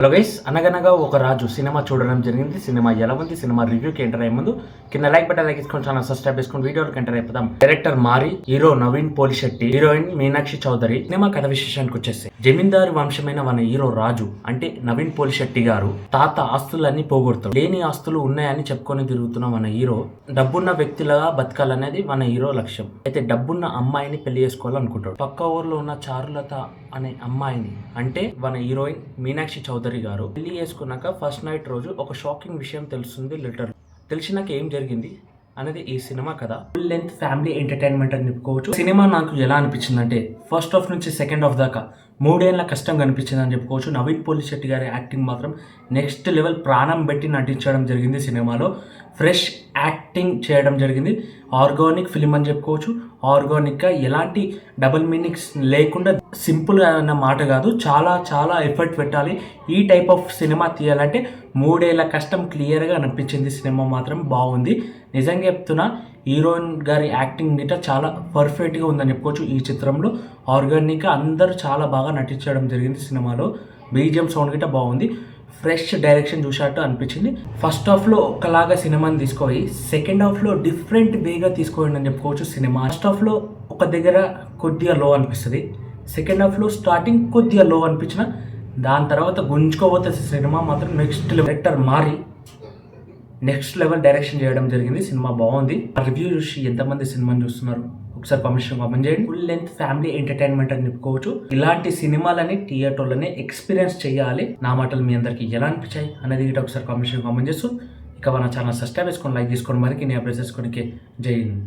Hello guys, అనగనగా ఒక రాజు cinema చూడడం జరిగింది. సినిమా ఎలా ఉంది, సినిమా రివ్యూకి ఎంటర్ అయ్యే ముందు కింద లైక్ బటన్ లైక్ చేసుకొని ఛానల్ సబ్స్క్రైబ్ చేసుకొని వీడియోకి ఎంటర్ అయిపోదాం. Director Maari, hero Naveen Polishetty, heroine Meenakshi Chaudhary. Cinema కథ విశేషానికి వచ్చేసి జమీందారు వంశమైన మన హీరో రాజు అంటే నవీన్ పోలిశెట్టి గారు తాత ఆస్తులన్నీ పోగొడతాడు. లేని ఆస్తులు ఉన్నాయని చెప్పుకొని తిరుగుతున్న మన హీరో డబ్బున్న వ్యక్తిలాగా బతకాలనేది మన హీరో లక్ష్యం. అయితే డబ్బున్న అమ్మాయిని పెళ్లి చేసుకోవాలనుకుంటాడు. పక్క ఊర్లో ఉన్న చారులత అనే అమ్మాయిని అంటే మన హీరోయిన్ మీనాక్షి చౌదరి గారు పెళ్లి చేసుకున్నాక ఫస్ట్ నైట్ రోజు ఒక షాకింగ్ విషయం తెలుస్తుంది. తెలిసినాక ఏం జరిగింది అనేది ఈ సినిమా కదా. ఫుల్ లెంత్ ఫ్యామిలీ ఎంటర్టైన్మెంట్ అని చెప్పుకోవచ్చు. సినిమా నాకు ఎలా అనిపించింది అంటే ఫస్ట్ హాఫ్ నుంచి సెకండ్ హాఫ్ దాకా 3 ఏళ్ల కష్టం కనిపించింది అని చెప్పుకోవచ్చు. నవీన్ పోలిశెట్టి గారి యాక్టింగ్ మాత్రం నెక్స్ట్ లెవెల్, ప్రాణం పెట్టి నటించడం జరిగింది. సినిమాలో ఫ్రెష్ యాక్టింగ్ చేయడం జరిగింది. ఆర్గానిక్ ఫిలిం అని చెప్పుకోవచ్చు. ఆర్గానిక్గా ఎలాంటి డబుల్ మీనింగ్స్ లేకుండా సింపుల్గా అన్న మాట కాదు, చాలా చాలా ఎఫర్ట్ పెట్టాలి ఈ టైప్ ఆఫ్ సినిమా తీయాలంటే. 3 ఏళ్ల కష్టం క్లియర్గా అనిపించింది. సినిమా మాత్రం బాగుంది. నిజంగా చెప్తున్నా, హీరోయిన్ గారి యాక్టింగ్ గిట్ట చాలా పర్ఫెక్ట్గా ఉందని చెప్పుకోవచ్చు. ఈ చిత్రంలో ఆర్గానిక్గా అందరూ చాలా బాగా నటించడం జరిగింది. సినిమాలో బీజిఎం సౌండ్ గిట్ట బాగుంది. ఫ్రెష్ డైరెక్షన్ చూసినట్టు అనిపించింది. ఫస్ట్ హాఫ్లో ఒకలాగా సినిమాని తీసుకొని సెకండ్ హాఫ్లో డిఫరెంట్ వేగా తీసుకోండి అని చెప్పుకోవచ్చు. సినిమా ఫస్ట్ హాఫ్లో ఒక దగ్గర కొద్దిగా లో అనిపిస్తుంది, సెకండ్ హాఫ్లో స్టార్టింగ్ కొద్దిగా లో అనిపించిన దాని తర్వాత గుంజుకోబోతే సినిమా మాత్రం నెక్స్ట్ డైరెక్టర్ మారి నెక్స్ట్ లెవెల్ డైరెక్షన్ చేయడం జరిగింది. సినిమా బాగుంది. రివ్యూ చూసి ఎంతమంది సినిమాని చూస్తున్నారు ఒకసారి కామెంట్ చేయండి. ఫుల్ లెంత్ ఫ్యామిలీ ఎంటర్టైన్మెంట్ అని చెప్పుకోవచ్చు. ఇలాంటి సినిమాలని థియేటర్లోనే ఎక్స్పీరియన్స్ చేయాలి. నా మాటలు మీ అందరికి ఎలా అనిపించాయి అనేది ఒకసారి కామెంట్ చేస్తూ ఇక మన ఛానల్ సబ్స్క్రైబ్ చేసుకొని లైక్ చేసుకోండి. మరికి నేను అప్డేట్ చేసుకోవడానికి జై హింద్.